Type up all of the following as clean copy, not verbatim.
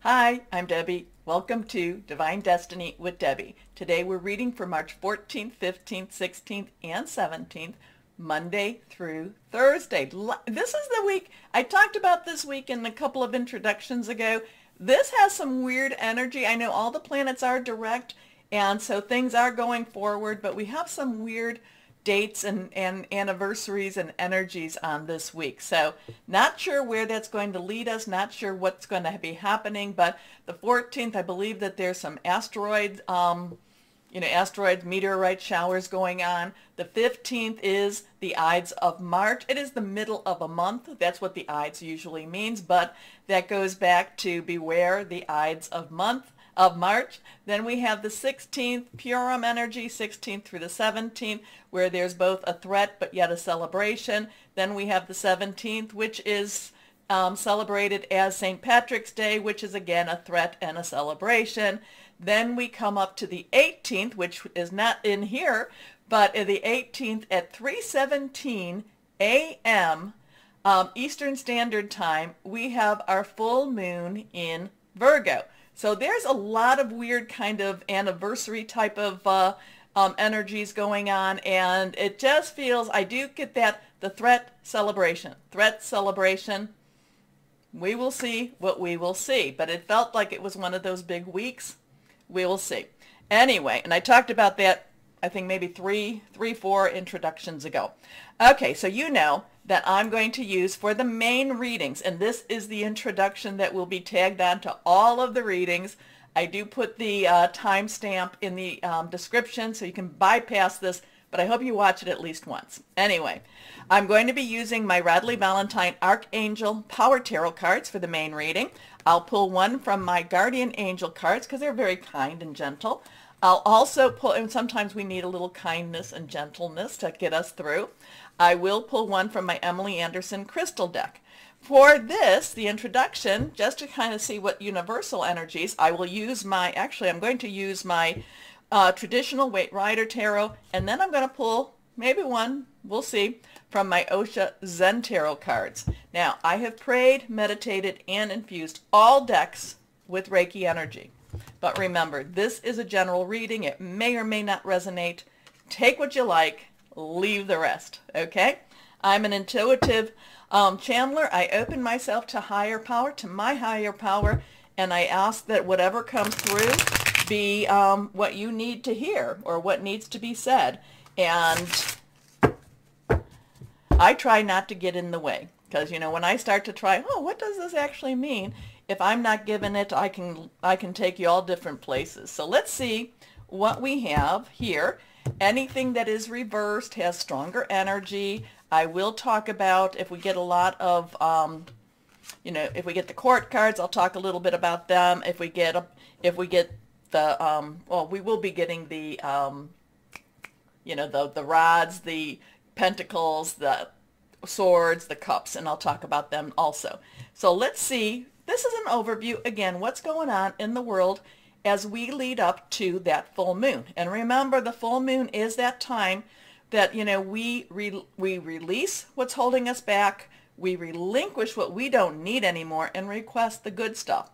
Hi, I'm Debbie. Welcome to Divine Destiny with Debbie. Today we're reading for March 14th, 15th, 16th, and 17th, Monday through Thursday. This is the week, I talked about this week in a couple of introductions ago. This has some weird energy. I know all the planets are direct, and so things are going forward, but we have some weird dates and anniversaries and energies on this week. So not sure where that's going to lead us, not sure what's going to be happening, but the 14th, I believe that there's some asteroids, meteorite showers going on. The 15th is the Ides of March. It is the middle of a month. That's what the Ides usually means, but that goes back to beware the Ides of March. Then we have the 16th, Purim energy, 16th through the 17th, where there's both a threat but yet a celebration. Then we have the 17th, which is celebrated as St. Patrick's Day, which is again a threat and a celebration. Then we come up to the 18th, which is not in here, but the 18th at 3:17 a.m. Eastern Standard Time, we have our full moon in Virgo. So there's a lot of weird kind of anniversary type of energies going on, and it just feels, I do get that, the threat celebration. We will see what we will see, but it felt like it was one of those big weeks. We will see. Anyway, and I talked about that, I think maybe four introductions ago. Okay, so you know that I'm going to use for the main readings, and this is the introduction that will be tagged on to all of the readings. I do put the timestamp in the description so you can bypass this, but I hope you watch it at least once. Anyway, I'm going to be using my Radley Valentine Archangel Power Tarot cards for the main reading. I'll pull one from my Guardian Angel cards because they're very kind and gentle. I'll also pull, and sometimes we need a little kindness and gentleness to get us through. I will pull one from my Emily Anderson crystal deck. For this, the introduction, just to kind of see what universal energies, I will use my, I'm going to use my traditional Waite Rider Tarot, and then I'm going to pull maybe one, we'll see, from my Osha Zen Tarot cards. Now, I have prayed, meditated, and infused all decks with Reiki energy. But remember, this is a general reading. It may or may not resonate. Take what you like, leave the rest, okay? I'm an intuitive channeler. I open myself to higher power, to my higher power, and I ask that whatever comes through be what you need to hear or what needs to be said. And I try not to get in the way because, you know, when I start to try, oh, what does this actually mean? If I'm not given it, I can take you all different places. So let's see what we have here. Anything that is reversed has stronger energy. I will talk about if we get a lot of, if we get the court cards, I'll talk a little bit about them. If we get the, we will be getting the, the rods, the pentacles, the swords, the cups, and I'll talk about them also. So let's see. This is an overview, again, what's going on in the world as we lead up to that full moon. And remember, the full moon is that time that, we release what's holding us back, we relinquish what we don't need anymore, and request the good stuff.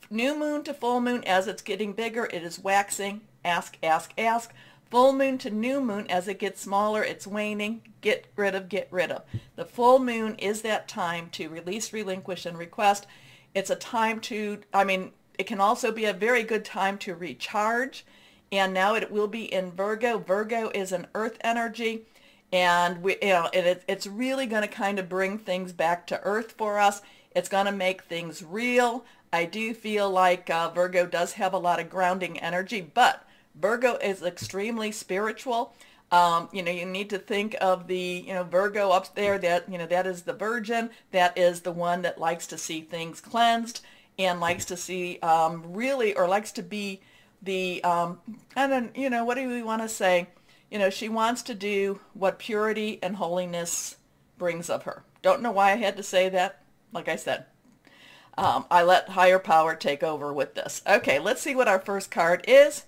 New moon to full moon, as it's getting bigger, it is waxing. Ask, ask, ask. Full moon to new moon, as it gets smaller, it's waning. Get rid of, get rid of. The full moon is that time to release, relinquish, and request. It's a time to, it can also be a very good time to recharge. And now it will be in Virgo. Virgo is an earth energy. And it's really going to kind of bring things back to earth for us. It's going to make things real. I do feel like Virgo does have a lot of grounding energy, but Virgo is extremely spiritual. You need to think of the, Virgo up there, that is the Virgin. That is the one that likes to see things cleansed and likes to see likes to be the, what do we want to say? She wants to do what purity and holiness brings of her. Don't know why I had to say that. Like I said, I let higher power take over with this. Okay, let's see what our first card is.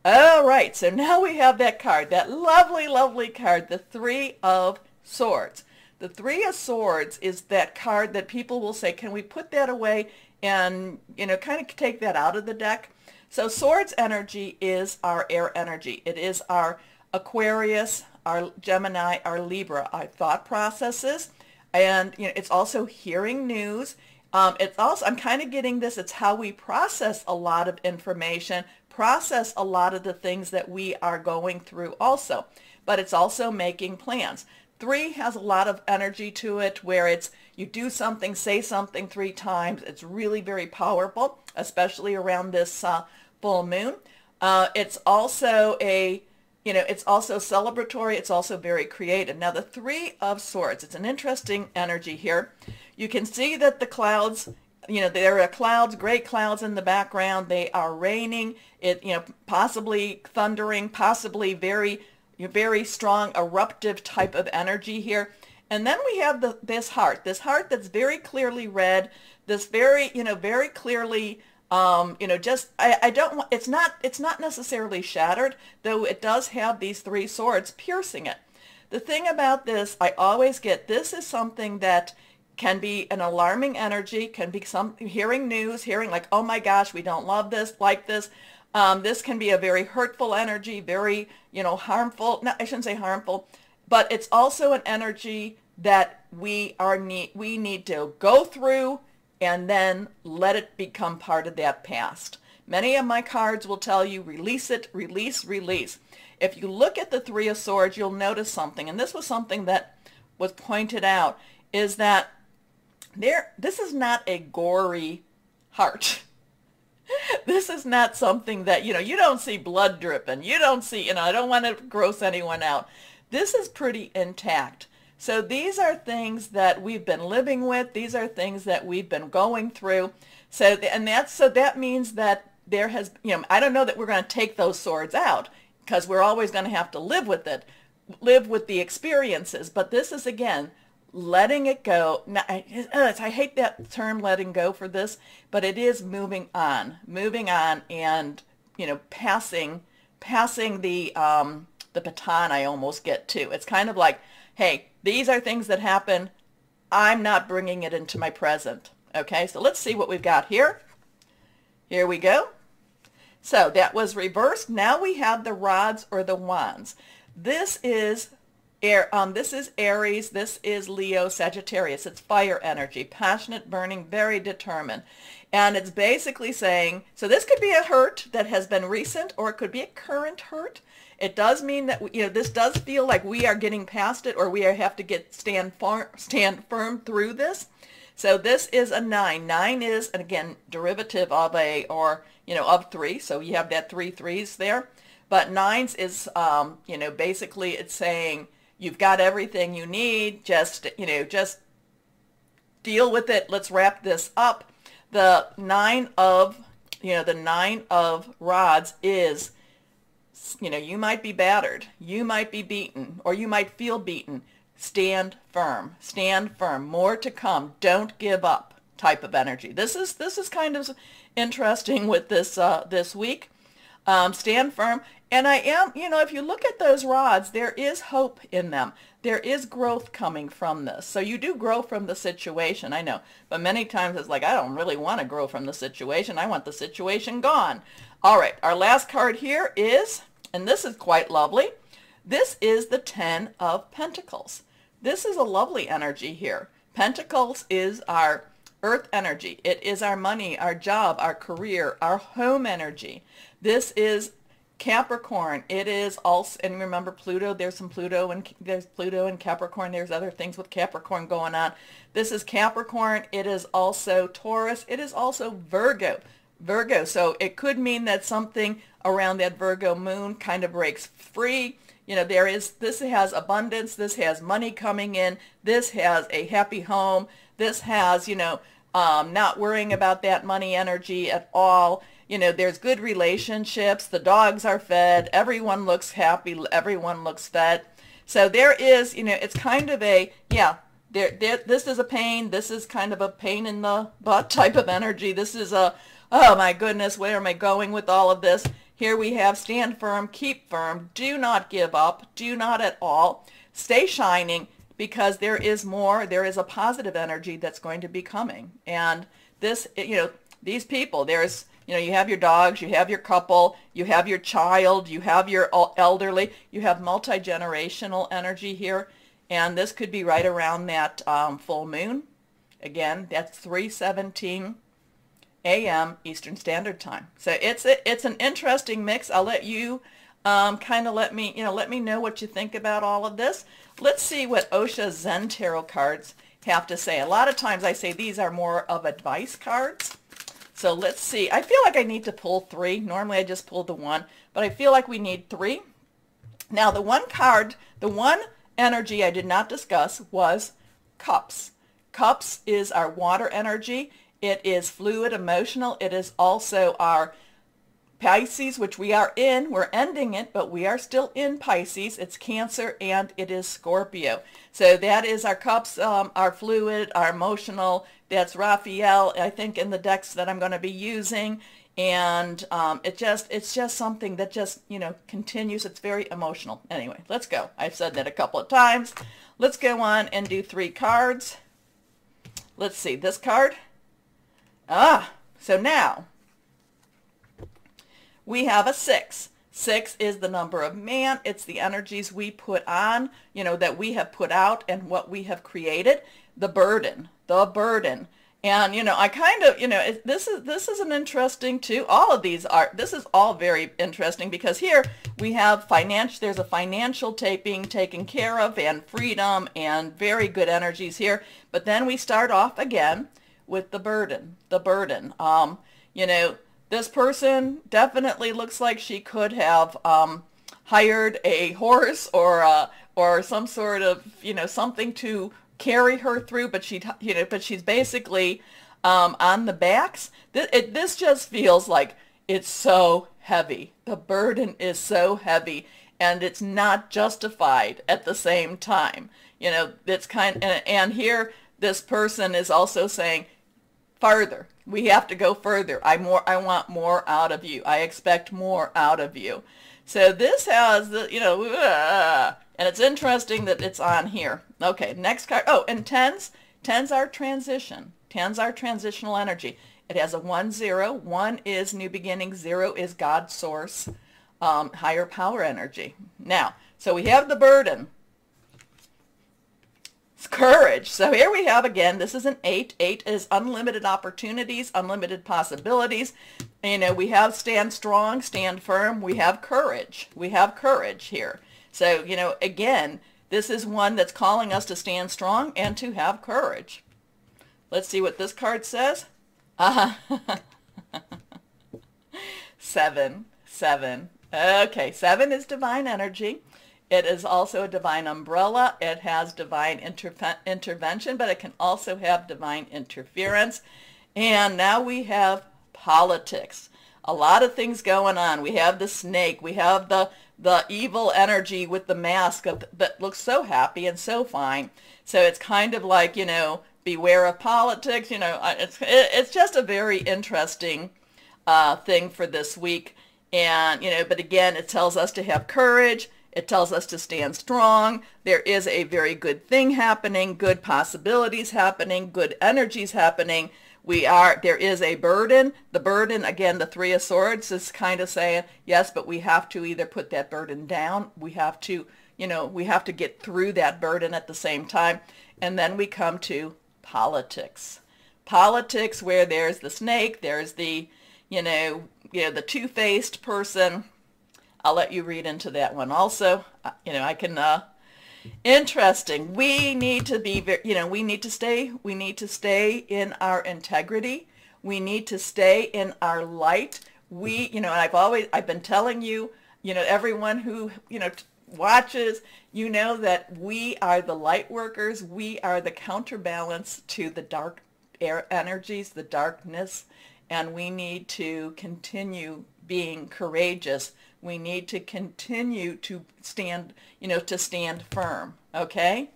All right, so now we have that card, that lovely, lovely card, the Three of Swords. The Three of Swords is that card that people will say, can we put that away and kind of take that out of the deck. So Swords energy is our air energy. It is our Aquarius, our Gemini, our Libra, our thought processes. And it's also hearing news. It's also, I'm kind of getting this, it's how we process a lot of information, process a lot of the things that we are going through also. But it's also making plans. 3 has a lot of energy to it, where it's you do something, say something 3 times. It's really very powerful, especially around this full moon. It's also it's also celebratory. It's also very creative. Now the 3 of Swords, it's an interesting energy here. You can see that the clouds, there are clouds, gray clouds in the background. They are raining. Possibly thundering, possibly very strong eruptive type of energy here. And then we have this heart that's very clearly red, this very clearly I don't want, it's not necessarily shattered, though it does have these 3 swords piercing it. The thing about this, I always get, this is something that can be an alarming energy, can be hearing news, hearing like, oh my gosh, we don't love this, like this. This can be a very hurtful energy, very, harmful. No, I shouldn't say harmful, but it's also an energy that we need to go through and then let it become part of that past. Many of my cards will tell you, release it, release, release. If you look at the 3 of Swords, you'll notice something, and this was something that was pointed out, is that this is not a gory heart. This is not something that, you don't see blood dripping. You don't see, I don't want to gross anyone out. This is pretty intact. So these are things that we've been living with. These are things that we've been going through. So that means that there has, I don't know that we're going to take those swords out, because we're always going to have to live with it, live with the experiences. But this is, again, letting it go. Now, I hate that term, letting go, for this, but it is moving on, and passing the baton. I almost get to. It's kind of like, hey, these are things that happen. I'm not bringing it into my present. Okay, so let's see what we've got here. Here we go. So that was reversed. Now we have the rods or the wands. This is this is Aries, this is Leo, Sagittarius. It's fire energy, passionate, burning, very determined. And it's basically saying, so this could be a hurt that has been recent, or it could be a current hurt. It does mean that this does feel like we are getting past it, or we have to stand firm through this. So this is a 9. 9 is, and again, derivative of of 3. So you have that 3 threes there. But 9s is basically it's saying you've got everything you need. Just deal with it. Let's wrap this up. The 9 of rods is, you might be battered, you might be beaten, or you might feel beaten. Stand firm, more to come, don't give up type of energy. This is kind of interesting with this week. Stand firm. And I am, if you look at those rods, there is hope in them. There is growth coming from this. So you do grow from the situation, I know. But many times it's like, I don't really want to grow from the situation. I want the situation gone. All right, our last card here is, and this is quite lovely, this is the 10 of Pentacles. This is a lovely energy here. Pentacles is our earth energy. It is our money, our job, our career, our home energy. This is Capricorn. It is also, and remember Pluto, there's Pluto and Capricorn. There's other things with Capricorn going on. This is Capricorn. It is also Taurus. It is also Virgo. So it could mean that something around that Virgo moon kind of breaks free. This has abundance. This has money coming in. This has a happy home. This has, not worrying about that money energy at all. There's good relationships. The dogs are fed. Everyone looks happy. Everyone looks fed. So there is, it's kind of a, this is a pain. This is kind of a pain in the butt type of energy. This is a, oh my goodness, where am I going with all of this? Here we have stand firm, keep firm, do not give up, do not at all. Stay shining, because there is more. There is a positive energy that's going to be coming. And this, these people, there's, you have your dogs, you have your couple, you have your child, you have your elderly, you have multi-generational energy here. And this could be right around that full moon. Again, that's 3:17 a.m. Eastern Standard Time. So it's an interesting mix. I'll let you kind of let me know what you think about all of this. Let's see what Osha Zen Tarot cards have to say. A lot of times I say these are more of advice cards. So let's see. I feel like I need to pull 3. Normally I just pull the 1, but I feel like we need 3. Now the one card, the one energy I did not discuss was cups. Cups is our water energy. It is fluid, emotional. It is also our Pisces, which we are in. We're ending it, but we are still in Pisces. It's Cancer, and it is Scorpio. So that is our cups, our fluid, our emotional. That's Raphael, I think, in the decks that I'm going to be using. And it's just something that just, continues. It's very emotional. Anyway, let's go. I've said that a couple of times. Let's go on and do 3 cards. Let's see, this card. So now we have a 6. 6 is the number of man. It's the energies we put on, that we have put out and what we have created. The burden. And, I kind of, this is an interesting too. All of these are, this is all very interesting because here we have there's a financial being taken care of and freedom and very good energies here. But then we start off again with the burden. This person definitely looks like she could have hired a horse or some sort of, something to carry her through, but she's basically on the backs. This just feels like it's so heavy. The burden is so heavy, and it's not justified at the same time. It's and here this person is also saying, farther. We have to go further. I want more out of you. I expect more out of you. So this has the, and it's interesting that it's on here. Okay, next card. Oh, and tens. Tens are transition. Tens are transitional energy. It has a 1-0. 1 is new beginning. 0 is God's source, higher power energy. Now, so we have the burden. It's courage. So here we have again, this is an 8. 8 is unlimited opportunities, unlimited possibilities. We have stand strong, stand firm. We have courage. We have courage here. So, again, this is one that's calling us to stand strong and to have courage. Let's see what this card says. 7. 7. Okay, 7 is divine energy. It is also a divine umbrella. It has divine intervention, but it can also have divine interference. And now we have politics. A lot of things going on. We have the snake. We have the evil energy with the mask that looks so happy and so fine. So it's kind of like, beware of politics. It's just a very interesting thing for this week. And, but again, it tells us to have courage. It tells us to stand strong. There is a very good thing happening, good possibilities happening, good energies happening. There is a burden. The burden, again, the 3 of Swords is kind of saying, yes, but we have to either put that burden down. We have to, we have to get through that burden at the same time. And then we come to politics. Politics where there's the snake, there's the, the two-faced person. I'll let you read into that one also. I can, interesting. We need to be, we need to stay in our integrity. We need to stay in our light. And I've been telling you, everyone who, watches, that we are the light workers. We are the counterbalance to the dark air energies, the darkness, and we need to continue being courageous. We need to continue to stand, to stand firm. Okay?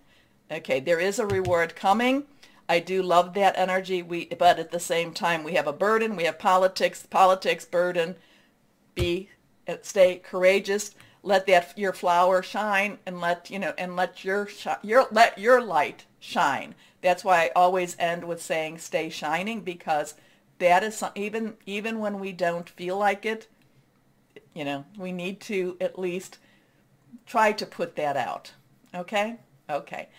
Okay, there is a reward coming. I do love that energy. But at the same time, we have a burden. We have politics, burden. Stay courageous. let that your flower shine, and let let your light shine. That's why I always end with saying stay shining, because that is even when we don't feel like it, we need to at least try to put that out. Okay? Okay.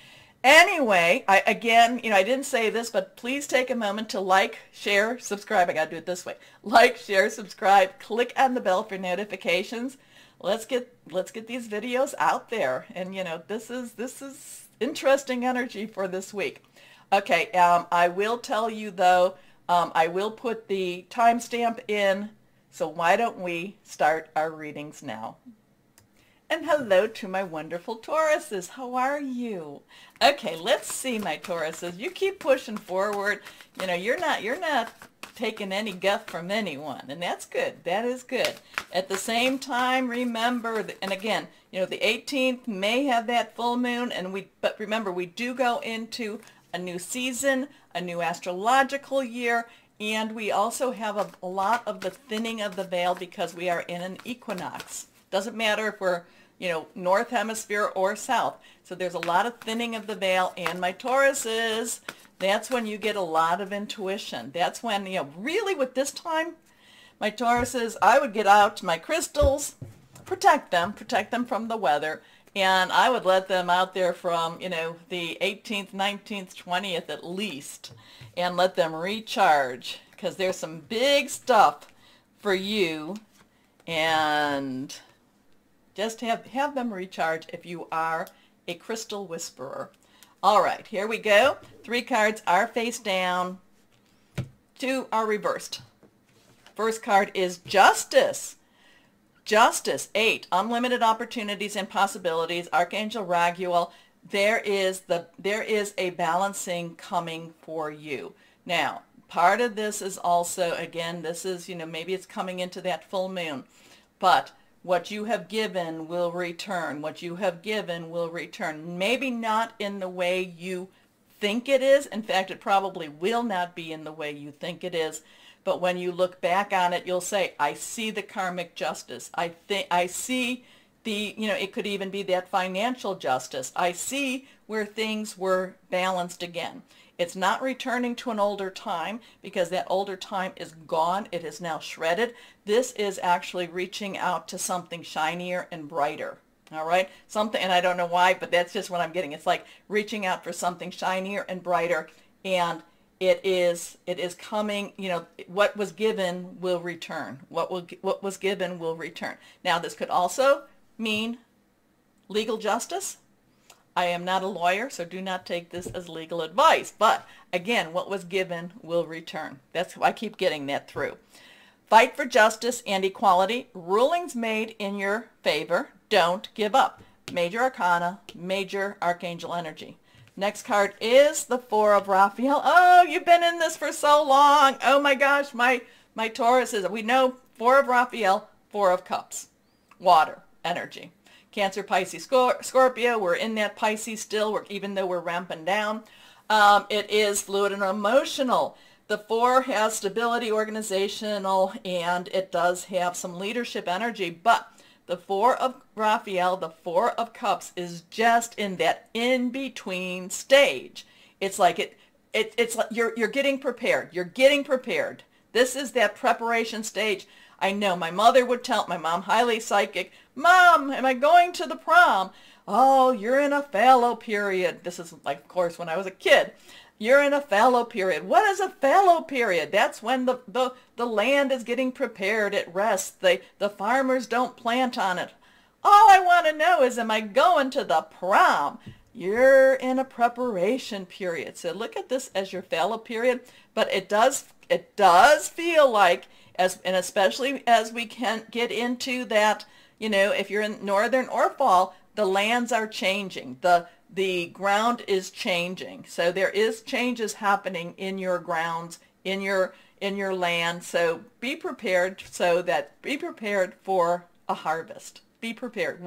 Anyway, I didn't say this, but please take a moment to like, share, subscribe. I got to do it this way. Like, share, subscribe, click on the bell for notifications. Let's get these videos out there. And this is interesting energy for this week. Okay, I will tell you though, I will put the timestamp in. So why don't we start our readings now? And hello to my wonderful Tauruses. How are you? Okay, let's see, my Tauruses. You keep pushing forward. You're not taking any guff from anyone, and that's good. That is good. At the same time, remember, and again, the 18th may have that full moon, but remember, we do go into a new season, a new astrological year, and we also have a lot of the thinning of the veil because we are in an equinox. Doesn't matter if we're, north hemisphere or south. So there's a lot of thinning of the veil, and my Tauruses, that's when you get a lot of intuition. That's when, really with this time, my Tauruses, I would get out my crystals, protect them from the weather, and I would let them out there from, the 18th, 19th, 20th at least, and let them recharge, because there's some big stuff for you, and just have them recharge if you are a crystal whisperer. All right, here we go. 3 cards are face down. 2 are reversed. First card is Justice. Justice, 8, unlimited opportunities and possibilities. Archangel Raguel, there is a balancing coming for you. Now, part of this is also, again, this is, maybe it's coming into that full moon, but what you have given will return. What you have given will return. Maybe not in the way you think it is. In fact, it probably will not be in the way you think it is. But when you look back on it, you'll say, I see the karmic justice. I see the, it could even be that financial justice. I see where things were balanced again. It's not returning to an older time, because that older time is gone. It is now shredded. This is actually reaching out to something shinier and brighter. All right? Something, and I don't know why, but that's just what I'm getting. It's like reaching out for something shinier and brighter, and it is coming, what was given will return. What was given will return. Now, this could also mean legal justice. I am not a lawyer, so do not take this as legal advice. But again, what was given will return. That's I keep getting that through. Fight for justice and equality. Rulings made in your favor. Don't give up. Major Arcana, Major Archangel Energy. Next card is the 4 of Raphael. Oh, you've been in this for so long. Oh my gosh, my Tauruses. We know 4 of Raphael, 4 of Cups. Water, energy. Cancer, Pisces, Scorpio. We're in that Pisces still, even though we're ramping down. It is fluid and emotional. The 4 has stability, organizational, and it does have some leadership energy. But the 4 of Raphael, the 4 of Cups, is just in that in-between stage. It's like it's like you're getting prepared. You're getting prepared. This is that preparation stage. I know my mother would tell, my mom, highly psychic, Mom, am I going to the prom? Oh, you're in a fallow period. This is like, of course, when I was a kid. You're in a fallow period. What is a fallow period? That's when the land is getting prepared. It rests. The farmers don't plant on it. All I want to know is, am I going to the prom? You're in a preparation period. So look at this as your fallow period. But it does feel like, and especially as we can get into that, if you're in northern or fall, the lands are changing. The ground is changing. So there is changes happening in your grounds, in your land. So be prepared be prepared for a harvest. Be prepared,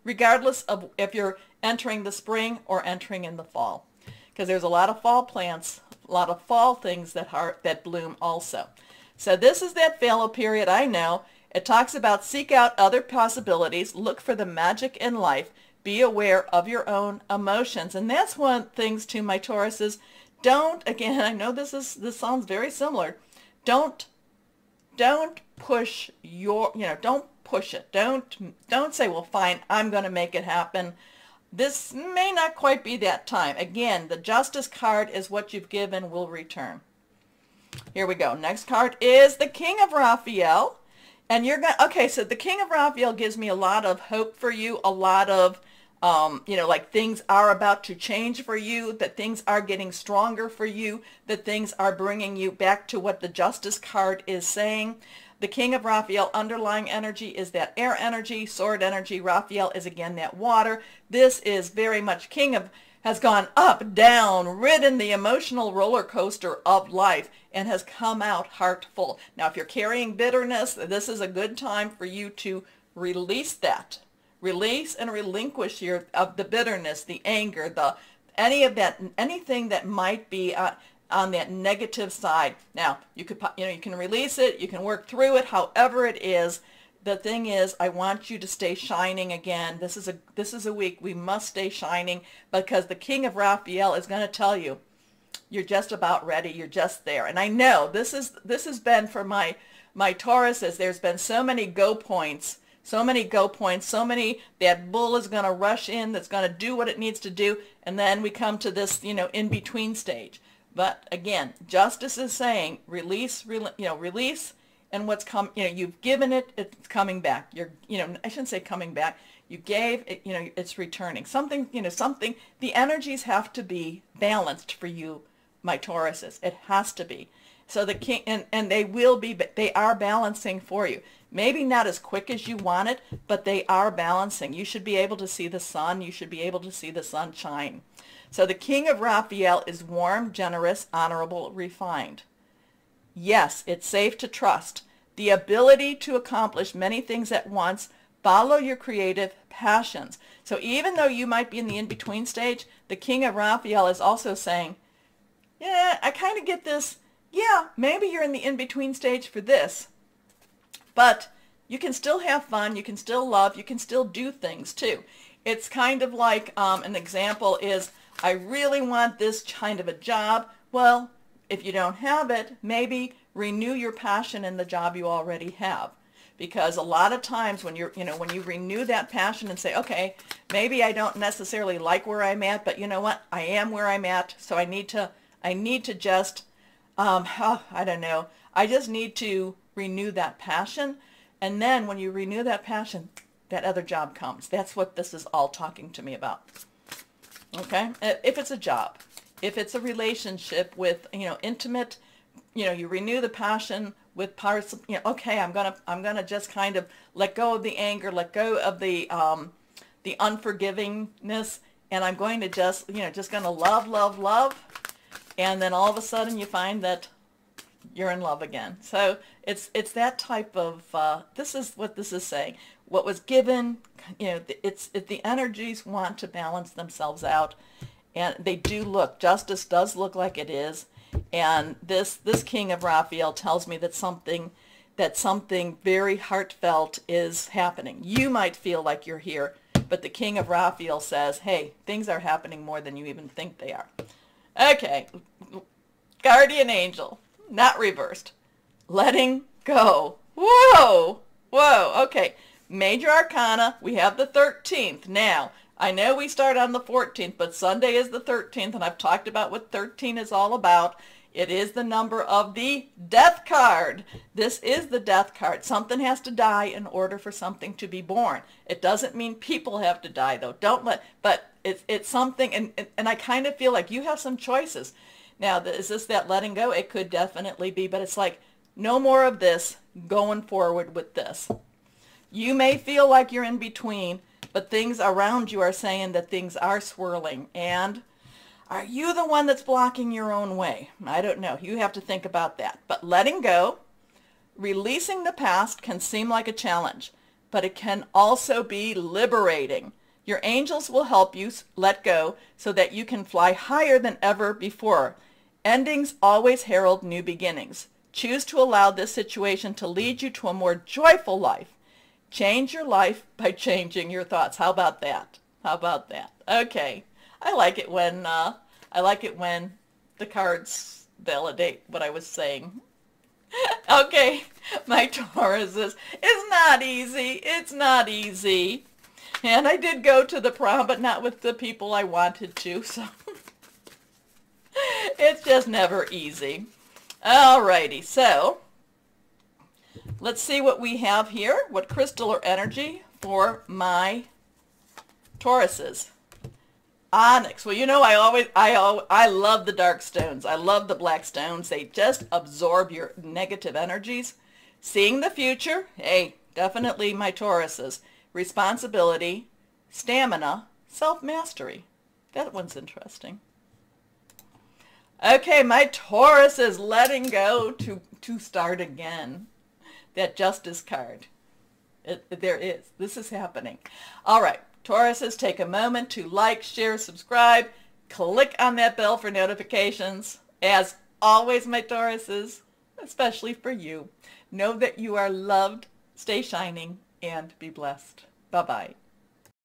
regardless of if you're entering the spring or entering in the fall. Because there's a lot of fall plants, a lot of fall things that bloom also. So this is that fallow period, I know. It talks about seek out other possibilities, look for the magic in life, be aware of your own emotions. And that's one of the things to my Tauruses. Don't, again, I know this sounds very similar. Don't push don't push it. Don't say, well, fine, I'm going to make it happen. This may not quite be that time. Again, the Justice card is what you've given will return. Here we go. Next card is the King of Raphael. And you're going to, okay, so the King of Raphael gives me a lot of hope for you, a lot of, like things are about to change for you, that things are getting stronger for you, that things are bringing you back to what the Justice card is saying. The King of Raphael underlying energy is that air energy, sword energy. Raphael is again that water. This is very much has gone up, down, ridden the emotional roller coaster of life, and has come out heart full. Now, if you're carrying bitterness, this is a good time for you to release that. Release and relinquish of the bitterness, the anger, anything that might be on that negative side. Now, you can release it, you can work through it, however it is. The thing is, I want you to stay shining again. This is a week we must stay shining, because the King of Raphael is going to tell you, you're just about ready. You're just there. And I know this has been for my Tauruses. There's been so many go points, that bull is going to rush in, that's going to do what it needs to do, and then we come to this, in between stage. But again, Justice is saying release, release. And what's you've given it, it's coming back. I shouldn't say coming back. You gave it, it's returning. Something, the energies have to be balanced for you, my Tauruses. It has to be. So the King, and they are balancing for you. Maybe not as quick as you want it, but they are balancing. You should be able to see the sun. You should be able to see the sunshine. So the King of Raphael is warm, generous, honorable, refined. Yes, it's safe to trust. The ability to accomplish many things at once. Follow your creative passions. So even though you might be in the in-between stage, the King of Raphael is also saying, yeah, I kind of get this. Yeah, maybe you're in the in-between stage for this. But you can still have fun. You can still love. You can still do things too. It's kind of like an example is, I really want this kind of a job. Well, if you don't have it, maybe renew your passion in the job you already have. Because a lot of times when when you renew that passion and say, okay, maybe I don't necessarily like where I'm at, but you know what? I am where I'm at, so I need to just, I don't know. I just need to renew that passion. And then when you renew that passion, that other job comes. That's what this is all talking to me about. Okay? If it's a job. If it's a relationship with, intimate, you renew the passion with parts, okay, I'm gonna just kind of let go of the anger, let go of the unforgivingness, and I'm going to just gonna love, love, love, and then all of a sudden you find that you're in love again. So it's that type of, this is what this is saying. What was given, the energies want to balance themselves out. And they do look, Justice does look like it is. And this King of Raphael tells me that something very heartfelt is happening. You might feel like you're here, but the King of Raphael says, hey, things are happening more than you even think they are. Okay, Guardian Angel, not reversed. Letting go. Whoa, whoa, okay. Major Arcana, we have the 13th. Now, I know we start on the 14th, but Sunday is the 13th, and I've talked about what 13 is all about. It is the number of the Death card. This is the Death card. Something has to die in order for something to be born. It doesn't mean people have to die, though. But it's something, and I kind of feel like you have some choices. Now, is this that letting go? It could definitely be, but it's like, no more of this, going forward with this. You may feel like you're in between, but things around you are saying that things are swirling. And are you the one that's blocking your own way? I don't know. You have to think about that. But letting go, releasing the past can seem like a challenge, but it can also be liberating. Your angels will help you let go so that you can fly higher than ever before. Endings always herald new beginnings. Choose to allow this situation to lead you to a more joyful life. Change your life by changing your thoughts. How about that? How about that? Okay. I like it when the cards validate what I was saying. Okay, my Tauruses, it's not easy. It's not easy. And I did go to the prom, but not with the people I wanted to, so it's just never easy. Alrighty, so let's see what we have here. What crystal or energy for my Tauruses? Onyx. Well, you know, I love the dark stones. I love the black stones. They just absorb your negative energies. Seeing the future. Hey, definitely my Tauruses. Responsibility, stamina, self-mastery. That one's interesting. Okay, my Taurus is letting go to start again. That Justice card. There is. This is happening. All right. Tauruses, take a moment to like, share, subscribe. Click on that bell for notifications. As always, my Tauruses, especially for you, know that you are loved, stay shining, and be blessed. Bye-bye.